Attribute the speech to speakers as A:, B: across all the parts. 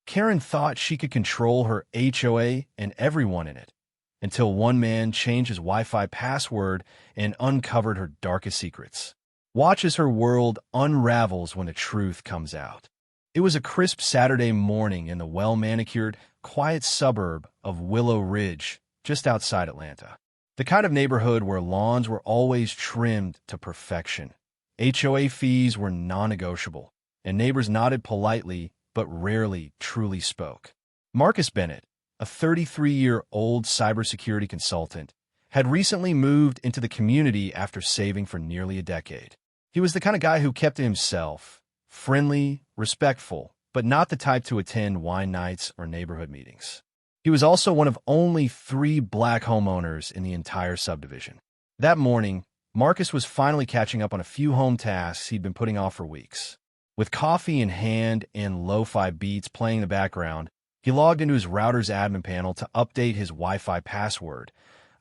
A: Karen thought she could control her HOA and everyone in it, until one man changed his Wi-Fi password and uncovered her darkest secrets. Watch as her world unravels when the truth comes out. It was a crisp Saturday morning in the well-manicured, quiet suburb of Willow Ridge, just outside Atlanta. The kind of neighborhood where lawns were always trimmed to perfection. HOA fees were non-negotiable, and neighbors nodded politely but rarely truly spoke. Marcus Bennett, a 33-year-old cybersecurity consultant, had recently moved into the community after saving for nearly a decade. He was the kind of guy who kept to himself, friendly, respectful, but not the type to attend wine nights or neighborhood meetings. He was also one of only 3 black homeowners in the entire subdivision. That morning, Marcus was finally catching up on a few home tasks he'd been putting off for weeks. With coffee in hand and lo-fi beats playing in the background, he logged into his router's admin panel to update his Wi-Fi password,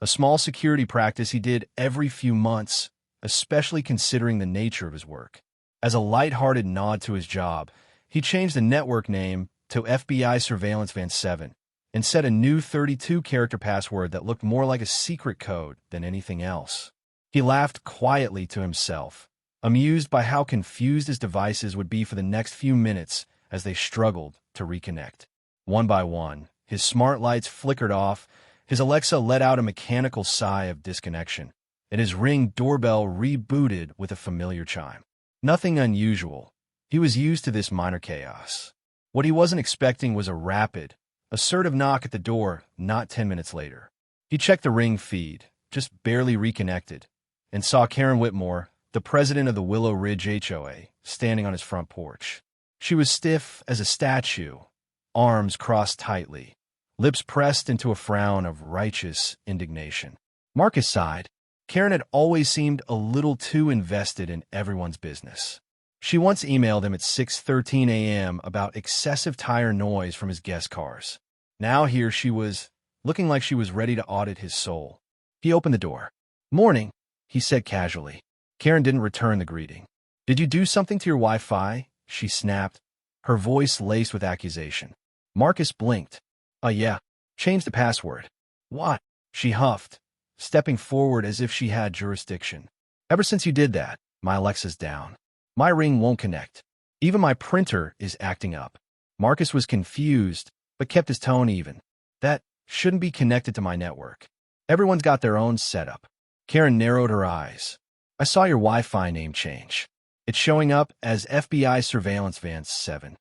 A: a small security practice he did every few months, especially considering the nature of his work. As a lighthearted nod to his job, he changed the network name to FBI Surveillance Van 7 and set a new 32-character password that looked more like a secret code than anything else. He laughed quietly to himself, amused by how confused his devices would be for the next few minutes as they struggled to reconnect. One by one, his smart lights flickered off, his Alexa let out a mechanical sigh of disconnection, and his Ring doorbell rebooted with a familiar chime. Nothing unusual. He was used to this minor chaos. What he wasn't expecting was a rapid, assertive knock at the door not 10 minutes later. He checked the Ring feed, just barely reconnected, and saw Karen Whitmore, the president of the Willow Ridge HOA, standing on his front porch. She was stiff as a statue, arms crossed tightly, lips pressed into a frown of righteous indignation. Marcus sighed. Karen had always seemed a little too invested in everyone's business. She once emailed him at 6:13 a.m. about excessive tire noise from his guest cars. Now here she was, looking like she was ready to audit his soul. He opened the door. "Morning," he said casually. Karen didn't return the greeting. "Did you do something to your Wi-Fi?" she snapped, her voice laced with accusation. Marcus blinked. Yeah. Changed the password." "What?" she huffed, stepping forward as if she had jurisdiction. "Ever since you did that, my Alexa's down. My Ring won't connect. Even my printer is acting up." Marcus was confused, but kept his tone even. "That shouldn't be connected to my network. Everyone's got their own setup." Karen narrowed her eyes. "I saw your Wi-Fi name change. It's showing up as FBI Surveillance Van 7.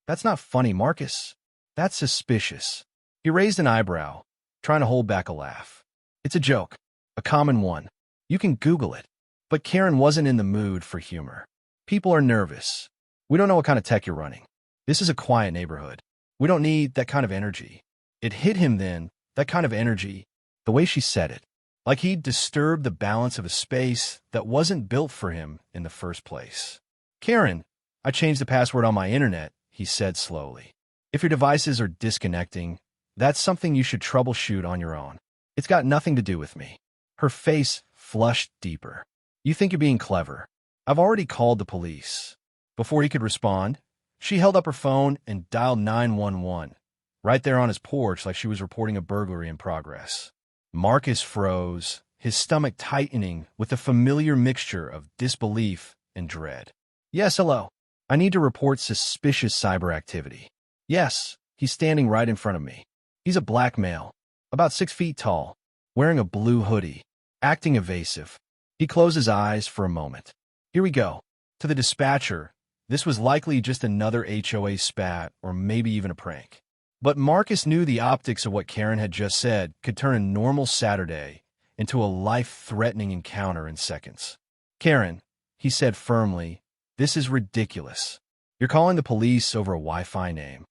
A: That's not funny, Marcus. That's suspicious." He raised an eyebrow, trying to hold back a laugh. "It's a joke, a common one. You can Google it." But Karen wasn't in the mood for humor. "People are nervous. We don't know what kind of tech you're running. This is a quiet neighborhood. We don't need that kind of energy." It hit him then, that kind of energy, the way she said it, like he'd disturbed the balance of a space that wasn't built for him in the first place. "Karen, I changed the password on my internet," he said slowly. "If your devices are disconnecting, that's something you should troubleshoot on your own. It's got nothing to do with me." Her face flushed deeper. "You think you're being clever. I've already called the police." Before he could respond, she held up her phone and dialed 911, right there on his porch like she was reporting a burglary in progress. Marcus froze, his stomach tightening with a familiar mixture of disbelief and dread. "Yes, hello. I need to report suspicious cyber activity." "Yes, he's standing right in front of me. He's a black male, about 6 feet tall, wearing a blue hoodie, acting evasive." He closed his eyes for a moment. "Here we go." To the dispatcher, this was likely just another HOA spat or maybe even a prank. But Marcus knew the optics of what Karen had just said could turn a normal Saturday into a life-threatening encounter in seconds. "Karen," he said firmly, "this is ridiculous. You're calling the police over a Wi-Fi name."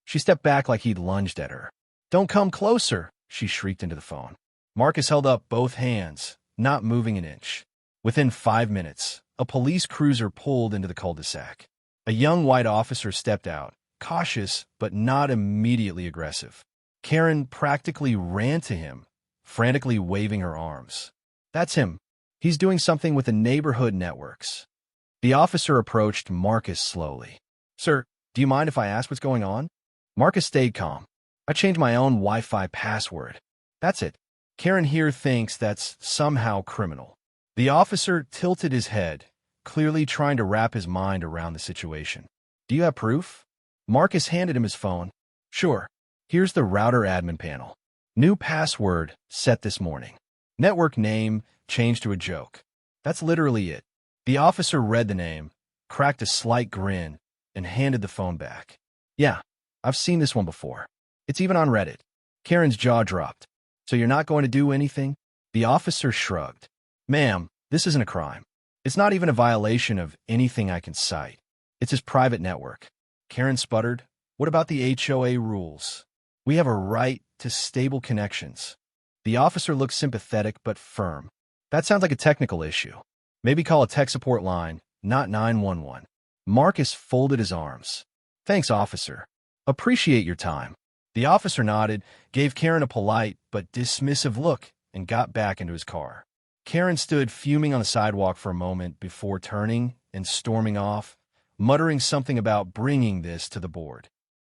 A: She stepped back like he'd lunged at her. "Don't come closer," she shrieked into the phone. Marcus held up both hands, not moving an inch. Within 5 minutes, a police cruiser pulled into the cul-de-sac. A young white officer stepped out, cautious but not immediately aggressive. Karen practically ran to him, frantically waving her arms. "That's him. He's doing something with the neighborhood networks." The officer approached Marcus slowly. "Sir, do you mind if I ask what's going on?" Marcus stayed calm. I changed my own Wi-Fi password. That's it. Karen here thinks that's somehow criminal. The officer tilted his head, clearly trying to wrap his mind around the situation. Do you have proof? Marcus handed him his phone. Sure. Here's the router admin panel. New password set this morning. Network name changed to a joke. That's literally it. The officer read the name, cracked a slight grin, and handed the phone back. Yeah, I've seen this one before. It's even on Reddit. Karen's jaw dropped. So you're not going to do anything? The officer shrugged. Ma'am, this isn't a crime. It's not even a violation of anything I can cite. It's his private network. Karen sputtered. What about the HOA rules? We have a right to stable connections. The officer looked sympathetic but firm. That sounds like a technical issue. Maybe call a tech support line, not 911. Marcus folded his arms. Thanks, officer. Appreciate your time. The officer nodded, gave Karen a polite but dismissive look, and got back into his car. Karen stood fuming on the sidewalk for a moment before turning and storming off, muttering something about bringing this to the board.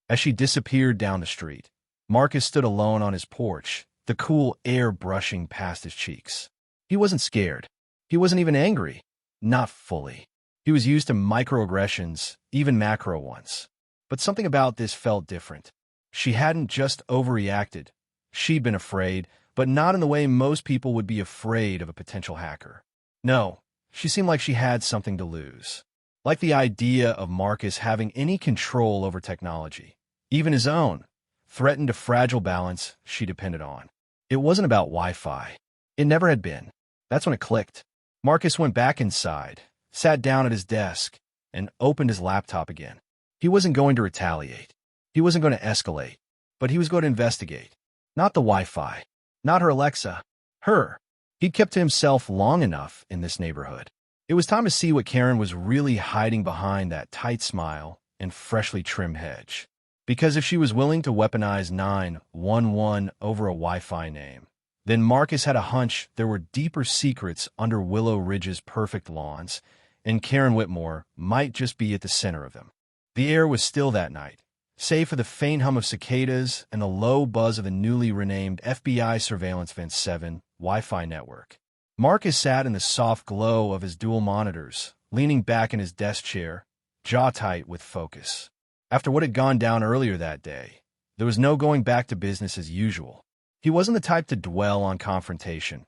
A: As she disappeared down the street, Marcus stood alone on his porch, the cool air brushing past his cheeks. He wasn't scared. He wasn't even angry. Not fully. He was used to microaggressions, even macro ones. But something about this felt different. She hadn't just overreacted. She'd been afraid, but not in the way most people would be afraid of a potential hacker. No, she seemed like she had something to lose. Like the idea of Marcus having any control over technology, even his own, threatened a fragile balance she depended on. It wasn't about Wi-Fi. It never had been. That's when it clicked. Marcus went back inside, sat down at his desk, and opened his laptop again. He wasn't going to retaliate. He wasn't going to escalate. But he was going to investigate. Not the Wi-Fi. Not her Alexa. Her. He'd kept to himself long enough in this neighborhood. It was time to see what Karen was really hiding behind that tight smile and freshly trimmed hedge. Because if she was willing to weaponize 911 over a Wi-Fi name, then Marcus had a hunch there were deeper secrets under Willow Ridge's perfect lawns, and Karen Whitmore might just be at the center of them. The air was still that night, save for the faint hum of cicadas and the low buzz of the newly renamed FBI Surveillance Fence 7 Wi-Fi network. Marcus sat in the soft glow of his dual monitors, leaning back in his desk chair, jaw tight with focus. After what had gone down earlier that day, there was no going back to business as usual. He wasn't the type to dwell on confrontation,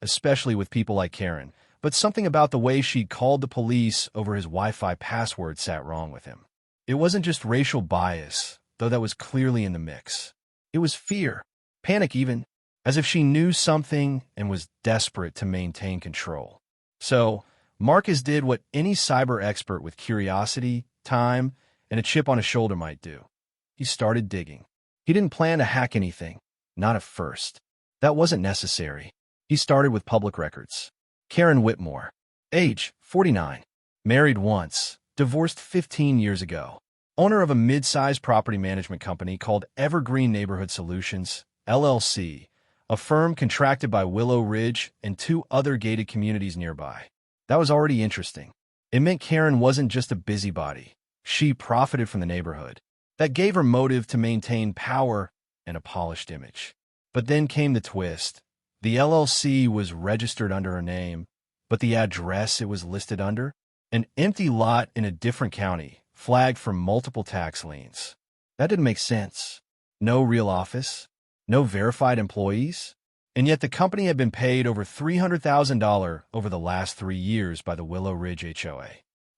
A: especially with people like Karen, but something about the way she'd called the police over his Wi-Fi password sat wrong with him. It wasn't just racial bias, though that was clearly in the mix. It was fear, panic even, as if she knew something and was desperate to maintain control. So, Marcus did what any cyber expert with curiosity, time, and a chip on his shoulder might do. He started digging. He didn't plan to hack anything, not at first. That wasn't necessary. He started with public records. Karen Whitmore, age 49, married once, divorced 15 years ago, owner of a mid-sized property management company called Evergreen Neighborhood Solutions, LLC, a firm contracted by Willow Ridge and 2 other gated communities nearby. That was already interesting. It meant Karen wasn't just a busybody. She profited from the neighborhood. That gave her motive to maintain power and a polished image. But then came the twist. The LLC was registered under her name, but the address it was listed under? An empty lot in a different county, flagged for multiple tax liens. That didn't make sense. No real office, no verified employees, and yet the company had been paid over $300,000 over the last 3 years by the Willow Ridge HOA.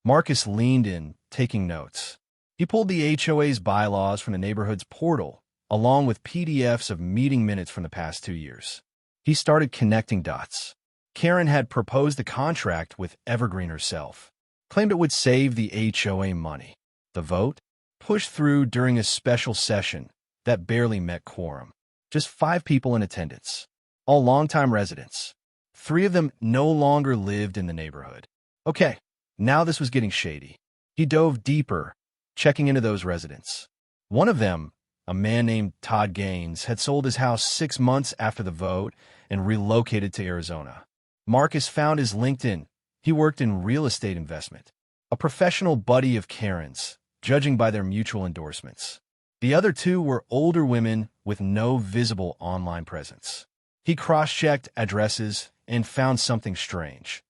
A: Marcus leaned in, taking notes. He pulled the HOA's bylaws from the neighborhood's portal, along with PDFs of meeting minutes from the past 2 years. He started connecting dots. Karen had proposed the contract with Evergreen herself, claimed it would save the HOA money. The vote? Pushed through during a special session that barely met quorum. Just 5 people in attendance, all longtime residents. 3 of them no longer lived in the neighborhood. Okay, now this was getting shady. He dove deeper, checking into those residents. One of them, a man named Todd Gaines, had sold his house 6 months after the vote and relocated to Arizona. Marcus found his LinkedIn. He worked in real estate investment. A professional buddy of Karen's, judging by their mutual endorsements. The other two were older women with no visible online presence. He cross-checked addresses and found something strange.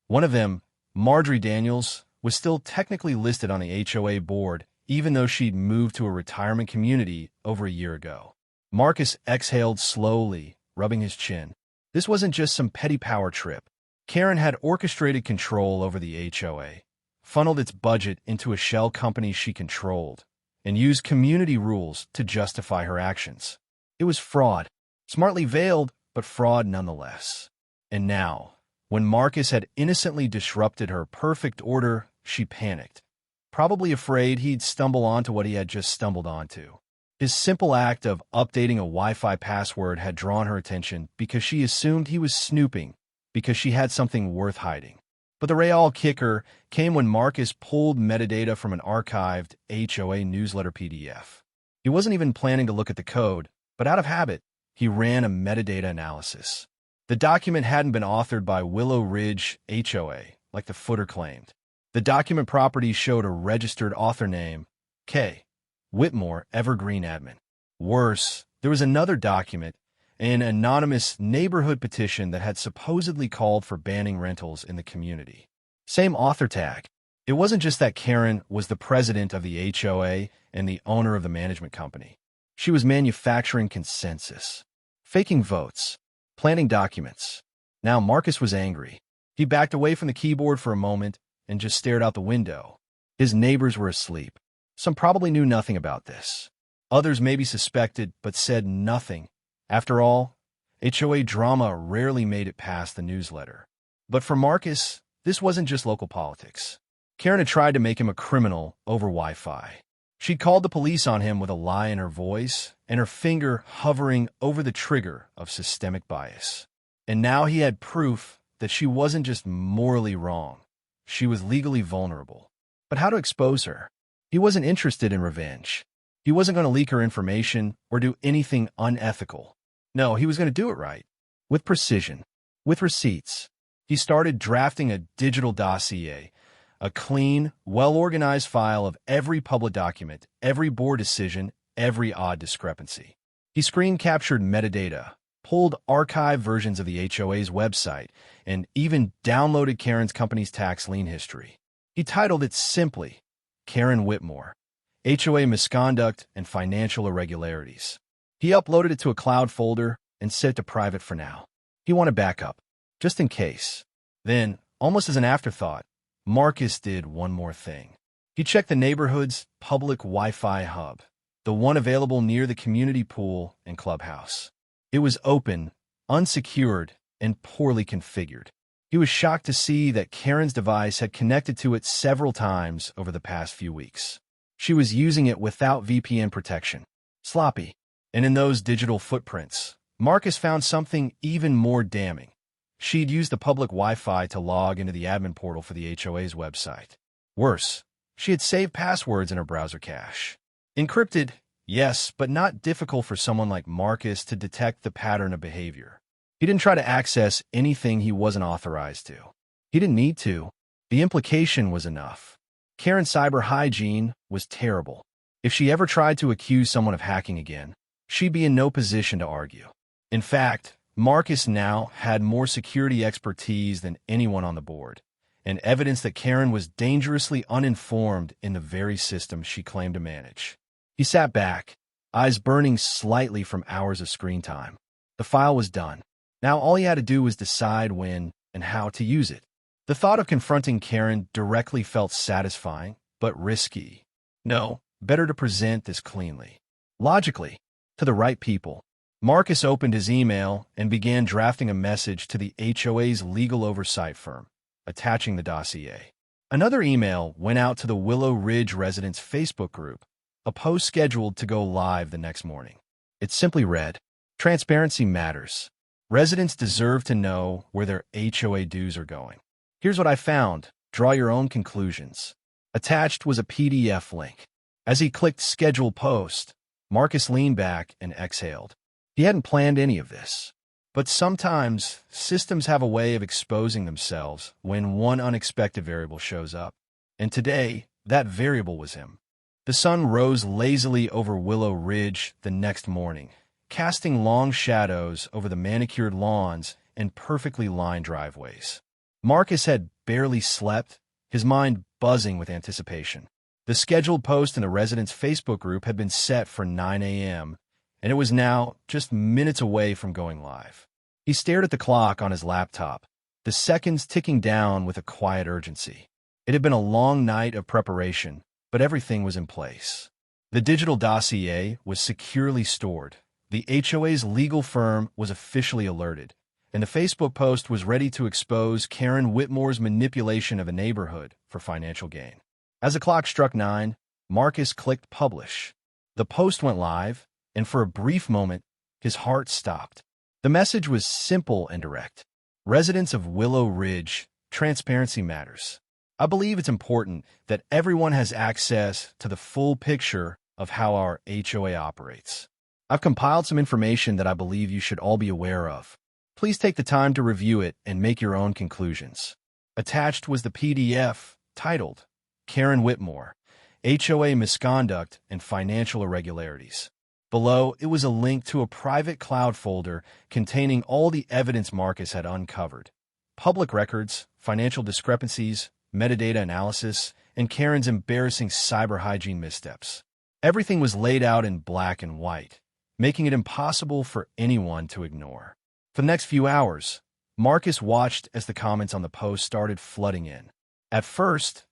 A: One of them, Marjorie Daniels, was still technically listed on the HOA board, even though she'd moved to a retirement community over a year ago. Marcus exhaled slowly, rubbing his chin. This wasn't just some petty power trip. Karen had orchestrated control over the HOA, funneled its budget into a shell company she controlled, and used community rules to justify her actions. It was fraud, smartly veiled, but fraud nonetheless. And now, when Marcus had innocently disrupted her perfect order, she panicked, probably afraid he'd stumble onto what he had just stumbled onto. His simple act of updating a Wi-Fi password had drawn her attention because she assumed he was snooping because she had something worth hiding. But the real kicker came when Marcus pulled metadata from an archived HOA newsletter PDF. He wasn't even planning to look at the code, but out of habit, he ran a metadata analysis. The document hadn't been authored by Willow Ridge HOA, like the footer claimed. The document property showed a registered author name, K. Whitmore, Evergreen Admin. Worse, there was another document, an anonymous neighborhood petition that had supposedly called for banning rentals in the community. Same author tag. It wasn't just that Karen was the president of the HOA and the owner of the management company. She was manufacturing consensus, faking votes, planting documents. Now Marcus was angry. He backed away from the keyboard for a moment and just stared out the window. His neighbors were asleep. Some probably knew nothing about this. Others maybe suspected, but said nothing. After all, HOA drama rarely made it past the newsletter. But for Marcus, this wasn't just local politics. Karen had tried to make him a criminal over Wi-Fi. She'd called the police on him with a lie in her voice and her finger hovering over the trigger of systemic bias. And now he had proof that she wasn't just morally wrong. She was legally vulnerable. But how to expose her? He wasn't interested in revenge. He wasn't going to leak her information or do anything unethical. No, he was going to do it right. With precision. With receipts. He started drafting a digital dossier, a clean, well-organized file of every public document, every board decision, every odd discrepancy. He screen-captured metadata, pulled archived versions of the HOA's website, and even downloaded Karen's company's tax lien history. He titled it simply, Karen Whitmore, HOA Misconduct and Financial Irregularities. He uploaded it to a cloud folder and set it to private for now. He wanted backup, just in case. Then, almost as an afterthought, Marcus did one more thing. He checked the neighborhood's public Wi-Fi hub, the one available near the community pool and clubhouse. It was open, unsecured, and poorly configured. He was shocked to see that Karen's device had connected to it several times over the past few weeks. She was using it without VPN protection. Sloppy. And in those digital footprints, Marcus found something even more damning. She'd used the public Wi-Fi to log into the admin portal for the HOA's website. Worse, she had saved passwords in her browser cache. Encrypted, yes, but not difficult for someone like Marcus to detect the pattern of behavior. He didn't try to access anything he wasn't authorized to. He didn't need to. The implication was enough. Karen's cyber hygiene was terrible. If she ever tried to accuse someone of hacking again, she'd be in no position to argue. In fact, Marcus now had more security expertise than anyone on the board, and evidence that Karen was dangerously uninformed in the very system she claimed to manage. He sat back, eyes burning slightly from hours of screen time. The file was done. Now all he had to do was decide when and how to use it. The thought of confronting Karen directly felt satisfying, but risky. No, better to present this cleanly. Logically, to the right people. Marcus opened his email and began drafting a message to the HOA's legal oversight firm, attaching the dossier. Another email went out to the Willow Ridge residents' Facebook group, a post scheduled to go live the next morning. It simply read, "Transparency matters. Residents deserve to know where their HOA dues are going. Here's what I found. Draw your own conclusions." Attached was a PDF link. As he clicked Schedule Post, Marcus leaned back and exhaled. He hadn't planned any of this. But sometimes, systems have a way of exposing themselves when one unexpected variable shows up. And today, that variable was him. The sun rose lazily over Willow Ridge the next morning, casting long shadows over the manicured lawns and perfectly lined driveways. Marcus had barely slept, his mind buzzing with anticipation. The scheduled post in the residents' Facebook group had been set for 9 a.m., and it was now just minutes away from going live. He stared at the clock on his laptop, the seconds ticking down with a quiet urgency. It had been a long night of preparation, but everything was in place. The digital dossier was securely stored. The HOA's legal firm was officially alerted, and the Facebook post was ready to expose Karen Whitmore's manipulation of a neighborhood for financial gain. As the clock struck 9, Marcus clicked publish. The post went live, and for a brief moment, his heart stopped. The message was simple and direct. Residents of Willow Ridge, transparency matters. I believe it's important that everyone has access to the full picture of how our HOA operates. I've compiled some information that I believe you should all be aware of. Please take the time to review it and make your own conclusions. Attached was the PDF titled Karen Whitmore, HOA Misconduct and Financial Irregularities. Below, it was a link to a private cloud folder containing all the evidence Marcus had uncovered. Public records, financial discrepancies, metadata analysis, and Karen's embarrassing cyber hygiene missteps. Everything was laid out in black and white, making it impossible for anyone to ignore. For the next few hours, Marcus watched as the comments on the post started flooding in. At first,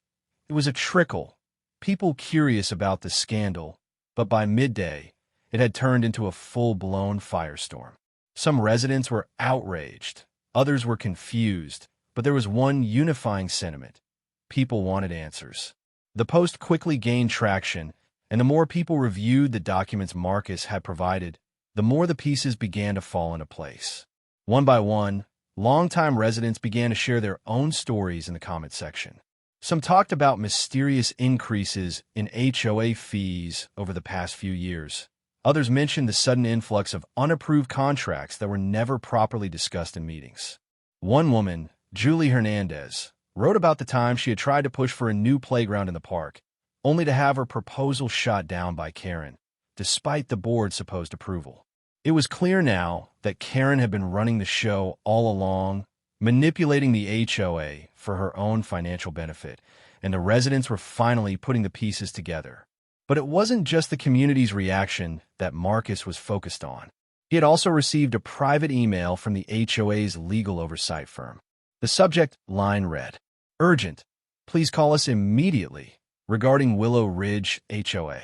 A: it was a trickle, people curious about the scandal, but by midday, it had turned into a full-blown firestorm. Some residents were outraged, others were confused, but there was one unifying sentiment. People wanted answers. The post quickly gained traction, and the more people reviewed the documents Marcus had provided, the more the pieces began to fall into place. One by one, longtime residents began to share their own stories in the comment section. Some talked about mysterious increases in HOA fees over the past few years. Others mentioned the sudden influx of unapproved contracts that were never properly discussed in meetings. One woman, Julie Hernandez, wrote about the time she had tried to push for a new playground in the park, only to have her proposal shot down by Karen, despite the board's supposed approval. It was clear now that Karen had been running the show all along, manipulating the HOA for her own financial benefit, and the residents were finally putting the pieces together. But it wasn't just the community's reaction that Marcus was focused on. He had also received a private email from the HOA's legal oversight firm. The subject line read, "Urgent. Please call us immediately regarding Willow Ridge HOA."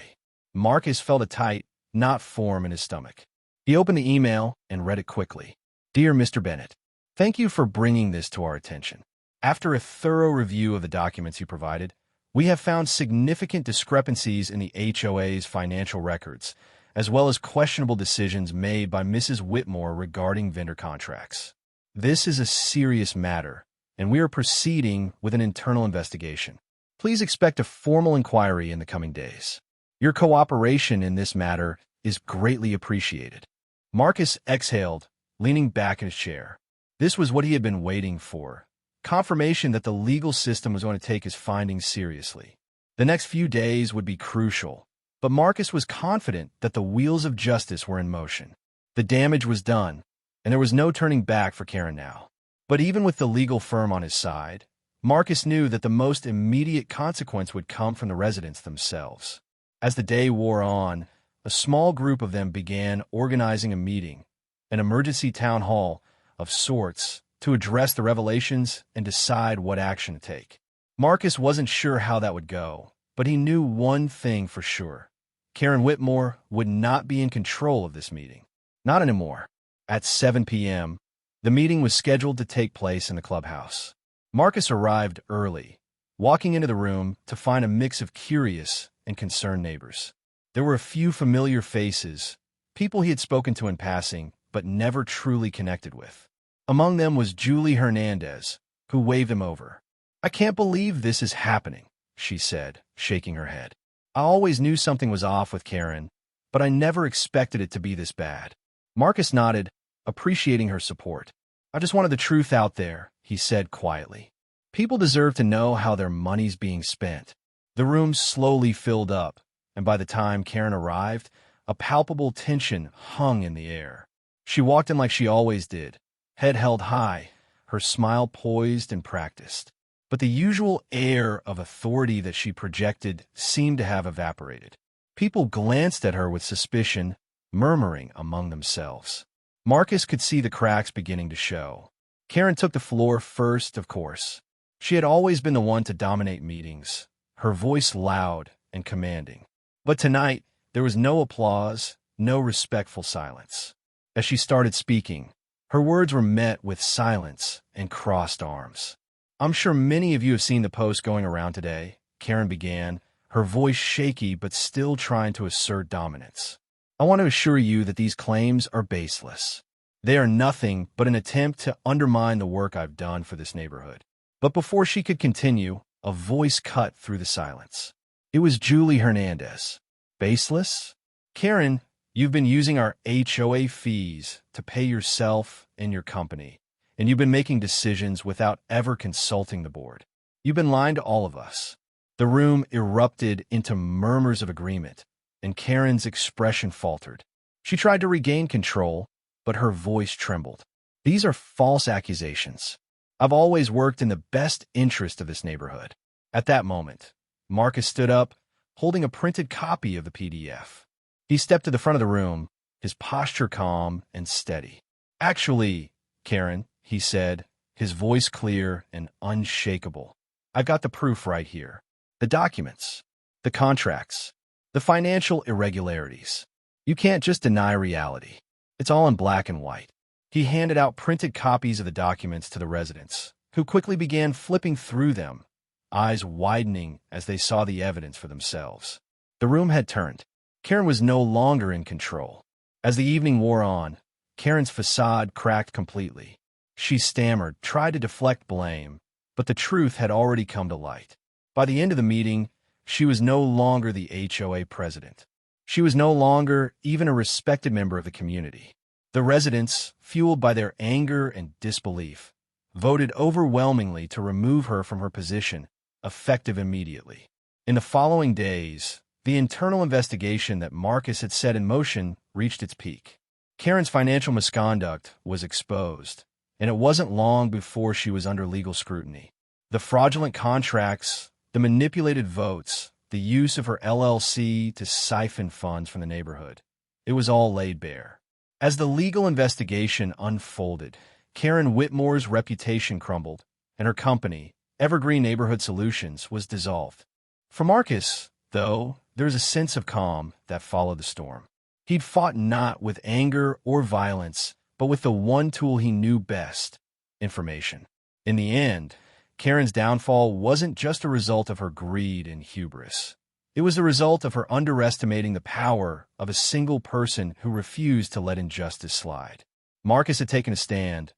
A: Marcus felt a tight, knot form in his stomach. He opened the email and read it quickly. "Dear Mr. Bennett, thank you for bringing this to our attention. After a thorough review of the documents you provided, we have found significant discrepancies in the HOA's financial records, as well as questionable decisions made by Mrs. Whitmore regarding vendor contracts. This is a serious matter, and we are proceeding with an internal investigation. Please expect a formal inquiry in the coming days. Your cooperation in this matter is greatly appreciated." Marcus exhaled, leaning back in his chair. This was what he had been waiting for. Confirmation that the legal system was going to take his findings seriously. The next few days would be crucial, but Marcus was confident that the wheels of justice were in motion. The damage was done, and there was no turning back for Karen now. But even with the legal firm on his side, Marcus knew that the most immediate consequence would come from the residents themselves. As the day wore on, a small group of them began organizing a meeting, an emergency town hall of sorts, to address the revelations and decide what action to take. Marcus wasn't sure how that would go, but he knew one thing for sure. Karen Whitmore would not be in control of this meeting. Not anymore. At 7 p.m., the meeting was scheduled to take place in the clubhouse. Marcus arrived early, walking into the room to find a mix of curious and concerned neighbors. There were a few familiar faces, people he had spoken to in passing, but never truly connected with. Among them was Julie Hernandez, who waved him over. "I can't believe this is happening," she said, shaking her head. "I always knew something was off with Karen, but I never expected it to be this bad." Marcus nodded, appreciating her support. "I just wanted the truth out there," he said quietly. "People deserve to know how their money's being spent." The room slowly filled up, and by the time Karen arrived, a palpable tension hung in the air. She walked in like she always did, head held high, her smile poised and practiced. But the usual air of authority that she projected seemed to have evaporated. People glanced at her with suspicion, murmuring among themselves. Marcus could see the cracks beginning to show. Karen took the floor first, of course. She had always been the one to dominate meetings, her voice loud and commanding. But tonight, there was no applause, no respectful silence. As she started speaking, her words were met with silence and crossed arms. "I'm sure many of you have seen the post going around today," Karen began, her voice shaky but still trying to assert dominance. "I want to assure you that these claims are baseless. They are nothing but an attempt to undermine the work I've done for this neighborhood." But before she could continue, a voice cut through the silence. It was Julie Hernandez. "Baseless? Karen, you've been using our HOA fees to pay yourself and your company, and you've been making decisions without ever consulting the board. You've been lying to all of us." The room erupted into murmurs of agreement, and Karen's expression faltered. She tried to regain control, but her voice trembled. "These are false accusations. I've always worked in the best interest of this neighborhood." At that moment, Marcus stood up, holding a printed copy of the PDF. He stepped to the front of the room, his posture calm and steady. "Actually, Karen," he said, his voice clear and unshakable, "I've got the proof right here. The documents, the contracts, the financial irregularities. You can't just deny reality. It's all in black and white." He handed out printed copies of the documents to the residents, who quickly began flipping through them, eyes widening as they saw the evidence for themselves. The room had turned. Karen was no longer in control. As the evening wore on, Karen's facade cracked completely. She stammered, tried to deflect blame, but the truth had already come to light. By the end of the meeting, she was no longer the HOA president. She was no longer even a respected member of the community. The residents, fueled by their anger and disbelief, voted overwhelmingly to remove her from her position, effective immediately. In the following days, the internal investigation that Marcus had set in motion reached its peak. Karen's financial misconduct was exposed, and it wasn't long before she was under legal scrutiny. The fraudulent contracts, the manipulated votes, the use of her LLC to siphon funds from the neighborhood, it was all laid bare. As the legal investigation unfolded, Karen Whitmore's reputation crumbled, and her company, Evergreen Neighborhood Solutions, was dissolved. For Marcus, though, there was a sense of calm that followed the storm. He'd fought not with anger or violence, but with the one tool he knew best: information. In the end, Karen's downfall wasn't just a result of her greed and hubris. It was the result of her underestimating the power of a single person who refused to let injustice slide. Marcus had taken a stand,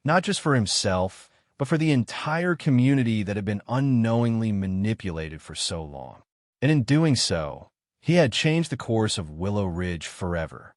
A: not just for himself, but for the entire community that had been unknowingly manipulated for so long. And in doing so, he had changed the course of Willow Ridge forever.